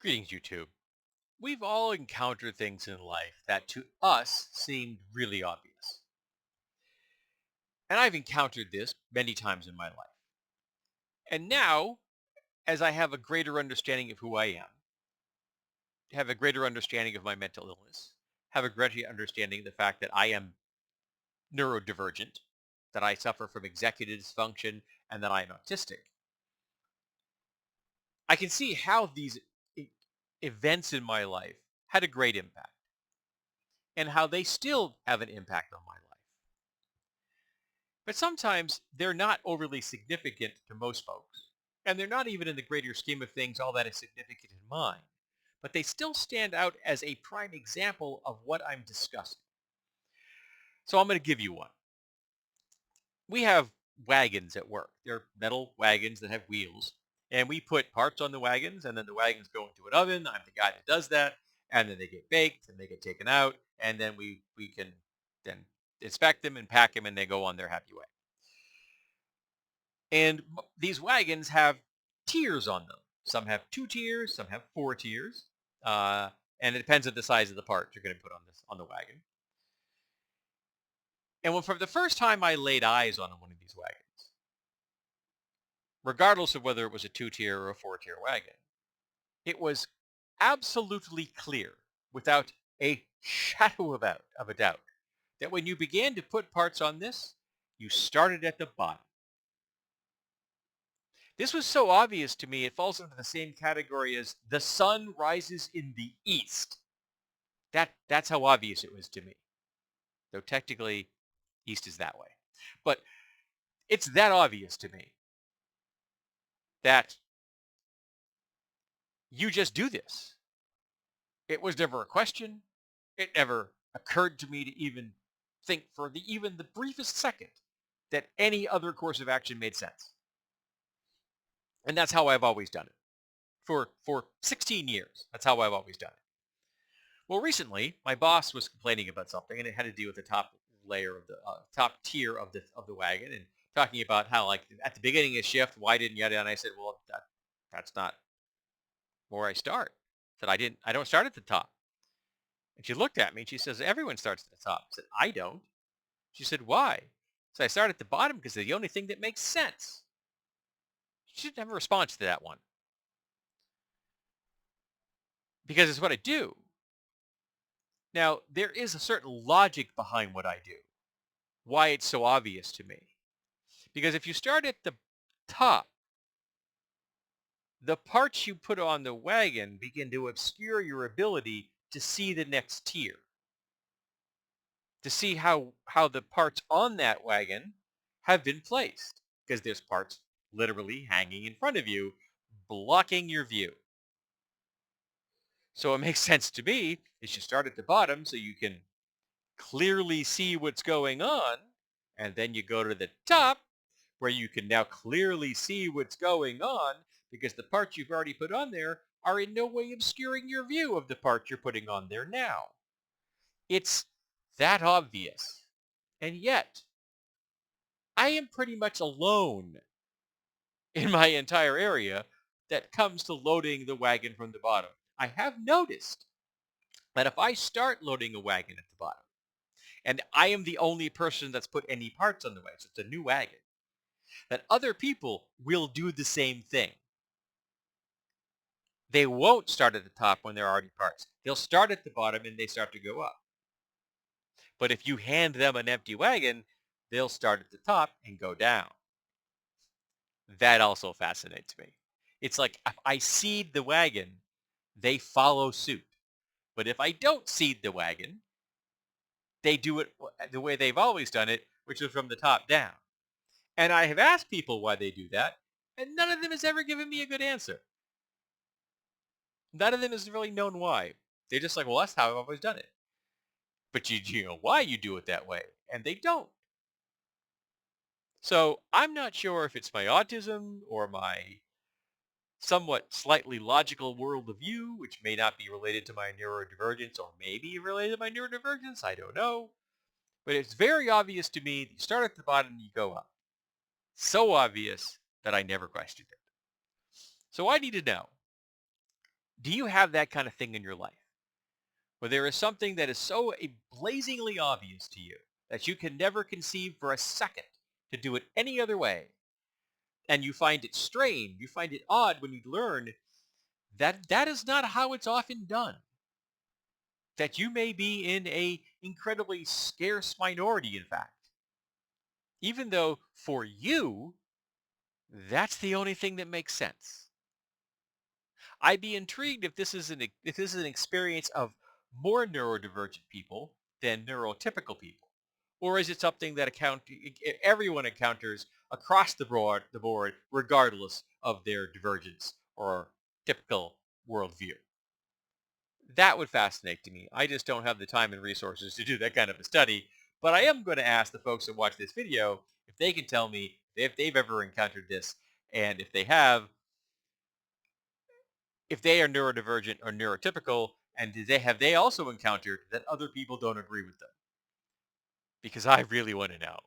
Greetings, YouTube. We've all encountered things in life that to us seemed really obvious. And I've encountered this many times in my life. And now, as I have a greater understanding of who I am, have a greater understanding of my mental illness, have a greater understanding of the fact that I am neurodivergent, that I suffer from executive dysfunction, and that I am autistic, I can see how these events in my life had a great impact and how they still have an impact on my life. But sometimes they're not overly significant to most folks, and they're not even in the greater scheme of things all that is significant in mine. But they still stand out as a prime example of what I'm discussing. So I'm going to give you one. We have wagons at work. They're metal wagons that have wheels. And we put parts on the wagons, and then the wagons go into an oven. I'm the guy that does that. And then they get baked, and they get taken out. And then we can then inspect them and pack them, and they go on their happy way. And these wagons have tiers on them. Some have 2 tiers, some have 4 tiers, and it depends on the size of the part you're going to put on the wagon. And when from the first time I laid eyes on one of these wagons, regardless of whether it was a 2 tier or a 4 tier wagon, it was absolutely clear, without a shadow of a doubt, that when you began to put parts on this, you started at the bottom. This was so obvious to me, it falls into the same category as the sun rises in the east. That's how obvious it was to me. Though technically, east is that way. But it's that obvious to me that you just do this. It was never a question. It never occurred to me to even think for even the briefest second that any other course of action made sense. And that's how I've always done it. For 16 years, that's how I've always done it. Well, recently, my boss was complaining about something, and it had to do with the top layer of the top tier of the wagon, and talking about how, like, at the beginning of shift, why didn't you? And I said, well, that's not where I start. I said I don't start at the top. And she looked at me and she says, everyone starts at the top. I said, I don't. She said, why? So I start at the bottom because they're the only thing that makes sense. She didn't have a response to that one because it's what I do. Now, there is a certain logic behind what I do, why it's so obvious to me. Because if you start at the top, the parts you put on the wagon begin to obscure your ability to see the next tier, to see how the parts on that wagon have been placed, because there's parts literally hanging in front of you, blocking your view. So it makes sense to me is you start at the bottom so you can clearly see what's going on, and then you go to the top where you can now clearly see what's going on because the parts you've already put on there are in no way obscuring your view of the part you're putting on there now. It's that obvious. And yet, I am pretty much alone in my entire area that comes to loading the wagon from the bottom. I have noticed that if I start loading a wagon at the bottom, and I am the only person that's put any parts on the wagon, so it's a new wagon, that other people will do the same thing. They won't start at the top when there are already parts. They'll start at the bottom and they start to go up. But if you hand them an empty wagon, they'll start at the top and go down. That also fascinates me. It's like if I seed the wagon, they follow suit. But if I don't seed the wagon, they do it the way they've always done it, which is from the top down. And I have asked people why they do that, and none of them has ever given me a good answer. None of them has really known why. They're just like, well, that's how I've always done it. But you know why you do it that way, and they don't. So I'm not sure if it's my autism or my somewhat slightly logical world of view, which may not be related to my neurodivergence or maybe related to my neurodivergence. I don't know. But it's very obvious to me that you start at the bottom and you go up. So obvious that I never questioned it. So I need to know, Do you have that kind of thing in your life where there is something that is so blazingly obvious to you that you can never conceive for a second to do it any other way? And you find it strange, you find it odd when you learn that that is not how it's often done. That you may be in a incredibly scarce minority, in fact. Even though for you, that's the only thing that makes sense. I'd be intrigued if this is an experience of more neurodivergent people than neurotypical people, or is it something that everyone encounters across the board, regardless of their divergence or typical worldview? That would fascinate to me. I just don't have the time and resources to do that kind of a study. But I am going to ask the folks that watch this video if they can tell me if they've ever encountered this, and if they have, if they are neurodivergent or neurotypical, and have they also encountered that other people don't agree with them? Because I really want to know.